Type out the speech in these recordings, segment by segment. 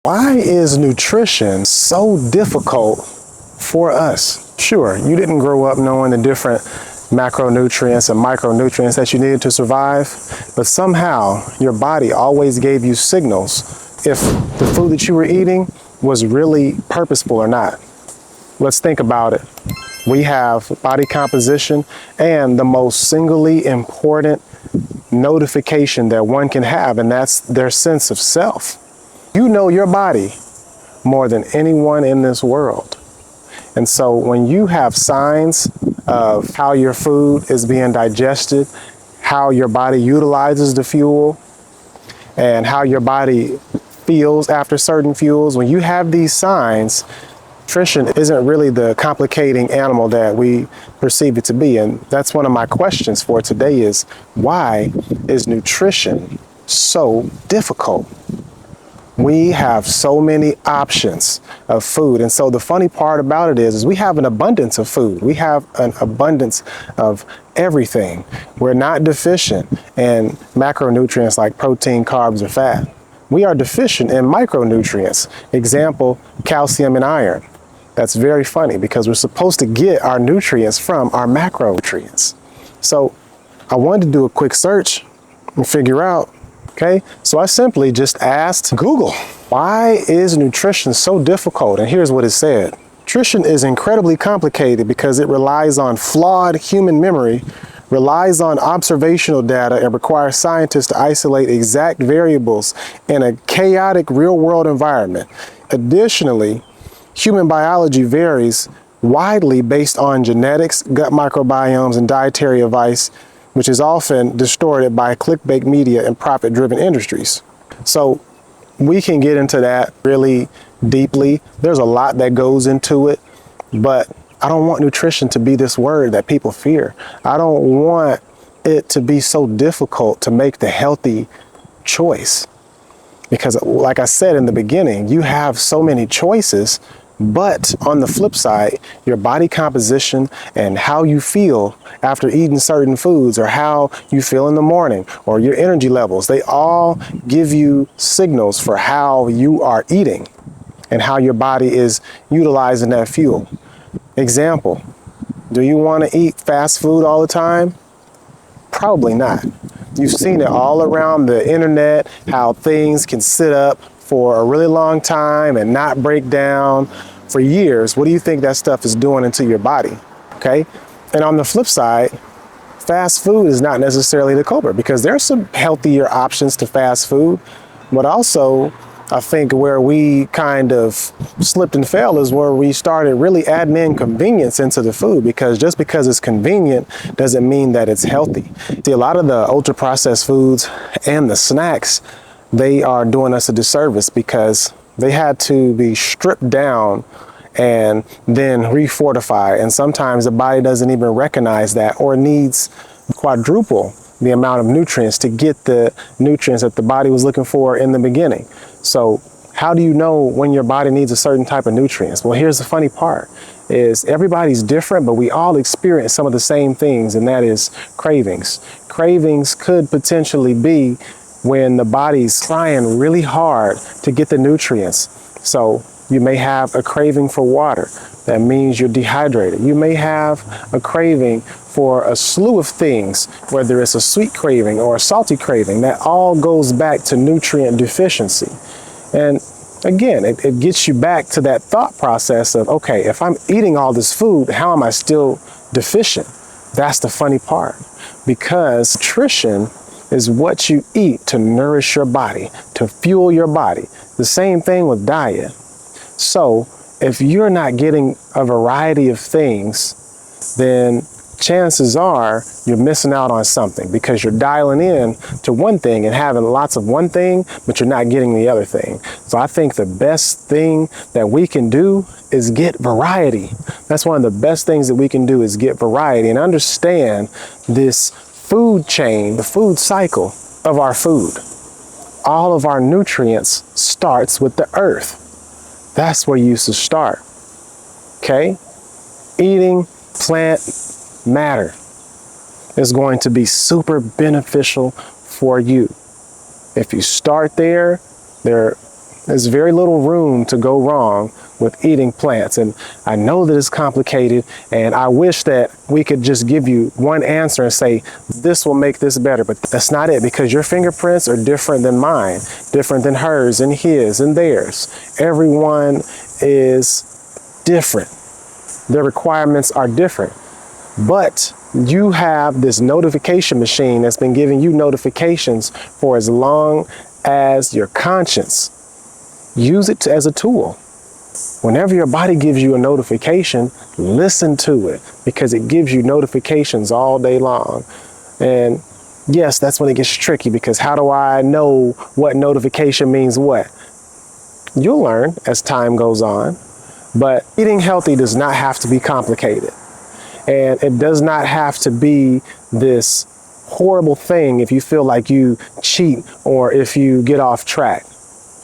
Why is nutrition so difficult for us? Sure, you didn't grow up knowing the different macronutrients and micronutrients that you needed to survive, but somehow your body always gave you signals if the food that you were eating was really purposeful or not. Let's think about it. We have body composition and the most singly important notification that one can have, and that's their sense of self. You know your body more than anyone in this world. And so when you have signs of how your food is being digested, how your body utilizes the fuel, and how your body feels after certain fuels, when you have these signs, nutrition isn't really the complicating animal that we perceive it to be. And that's one of my questions for today is, why is nutrition so difficult? We have so many options of food. And so the funny part about it is we have an abundance of food. We have an abundance of everything. We're not deficient in macronutrients like protein, carbs, or fat. We are deficient in micronutrients. Example, calcium and iron. That's very funny because we're supposed to get our nutrients from our macronutrients. So I wanted to do a quick search and figure out. Okay, so I simply just asked Google, why is nutrition so difficult? And here's what it said. Nutrition is incredibly complicated because it relies on flawed human memory, relies on observational data, and requires scientists to isolate exact variables in a chaotic real-world environment. Additionally, human biology varies widely based on genetics, gut microbiomes, and dietary advice, which is often distorted by clickbait media and profit-driven industries. So we can get into that really deeply. There's a lot that goes into it, but I don't want nutrition to be this word that people fear. I don't want it to be so difficult to make the healthy choice. Because like I said in the beginning, you have so many choices, but on the flip side, your body composition and how you feel after eating certain foods, or how you feel in the morning, or your energy levels, they all give you signals for how you are eating and how your body is utilizing that fuel. Example, do you want to eat fast food all the time? Probably not. You've seen it all around the internet, how things can sit up for a really long time and not break down for years. What do you think that stuff is doing into your body? Okay. And on the flip side, fast food is not necessarily the culprit, because there's some healthier options to fast food. But also, I think where we kind of slipped and fell is where we started really adding in convenience into the food, because just because it's convenient doesn't mean that it's healthy. See, a lot of the ultra processed foods and the snacks, they are doing us a disservice because they had to be stripped down and then refortified. And sometimes the body doesn't even recognize that, or needs quadruple the amount of nutrients to get the nutrients that the body was looking for in the beginning. So how do you know when your body needs a certain type of nutrients? Well, here's the funny part is everybody's different, but we all experience some of the same things, and that is cravings. Cravings could potentially be when the body's trying really hard to get the nutrients. So you may have a craving for water. That means you're dehydrated. You may have a craving for a slew of things, whether it's a sweet craving or a salty craving. That all goes back to nutrient deficiency. And again, it gets you back to that thought process of, okay, if I'm eating all this food, how am I still deficient? That's the funny part, because nutrition is what you eat to nourish your body, to fuel your body. The same thing with diet. So if you're not getting a variety of things, then chances are you're missing out on something, because you're dialing in to one thing and having lots of one thing, but you're not getting the other thing. So I think the best thing that we can do is get variety. That's one of the best things that we can do, is get variety and understand this food chain, the food cycle of our food. All of our nutrients starts with the earth. That's where you used to start. Okay? Eating plant matter is going to be super beneficial for you. If you start there, there are There's very little room to go wrong with eating plants. And I know that it's complicated, and I wish that we could just give you one answer and say, this will make this better. But that's not it, because your fingerprints are different than mine, different than hers and his and theirs. Everyone is different. Their requirements are different. But you have this notification machine that's been giving you notifications for as long as your conscience. Use it as a tool. Whenever your body gives you a notification, listen to it, because it gives you notifications all day long. And yes, that's when it gets tricky, because how do I know what notification means what? You'll learn as time goes on. But eating healthy does not have to be complicated. And it does not have to be this horrible thing if you feel like you cheat or if you get off track.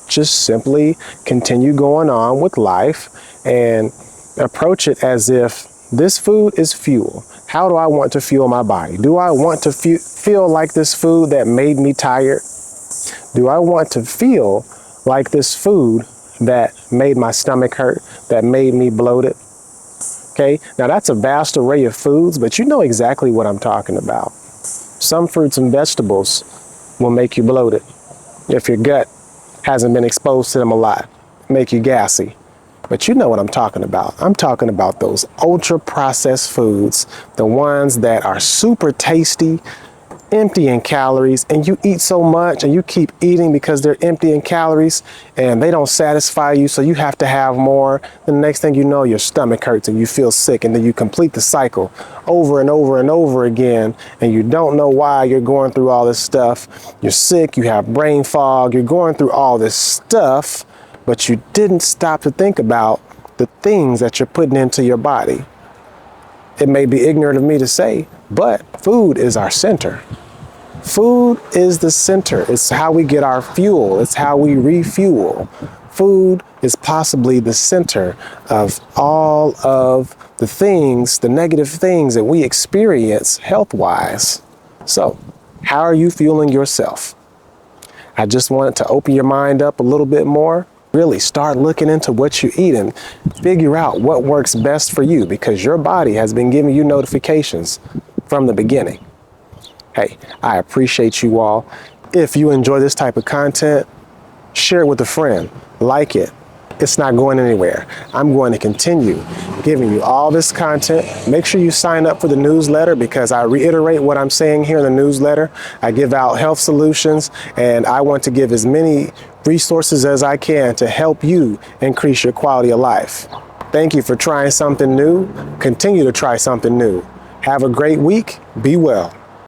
Just simply continue going on with life and approach it as if this food is fuel. How do I want to fuel my body? Do I want to feel like this food that made me tired? Do I want to feel like this food that made my stomach hurt, that made me bloated? Okay, now that's a vast array of foods, but you know exactly what I'm talking about. Some fruits and vegetables will make you bloated if your gut hasn't been exposed to them a lot, make you gassy. But you know what I'm talking about. I'm talking about those ultra processed foods, the ones that are super tasty, empty in calories, and you eat so much and you keep eating because they're empty in calories and they don't satisfy you, so you have to have more. The next thing you know, your stomach hurts and you feel sick, and then you complete the cycle over and over and over again, and you don't know why you're going through all this stuff. You're sick, you have brain fog, you're going through all this stuff, but you didn't stop to think about the things that you're putting into your body. It may be ignorant of me to say, but food is our center. Food is the center. It's how we get our fuel. It's how we refuel. Food is possibly the center of all of the things, the negative things that we experience health-wise. So, how are you fueling yourself? I just wanted to open your mind up a little bit more. Really start looking into what you eat and figure out what works best for you, because your body has been giving you notifications from the beginning. Hey, I appreciate you all. If you enjoy this type of content, share it with a friend, like it. It's not going anywhere. I'm going to continue giving you all this content. Make sure you sign up for the newsletter, because I reiterate what I'm saying here in the newsletter. I give out health solutions, and I want to give as many resources as I can to help you increase your quality of life. Thank you for trying something new. Continue to try something new. Have a great week. Be well.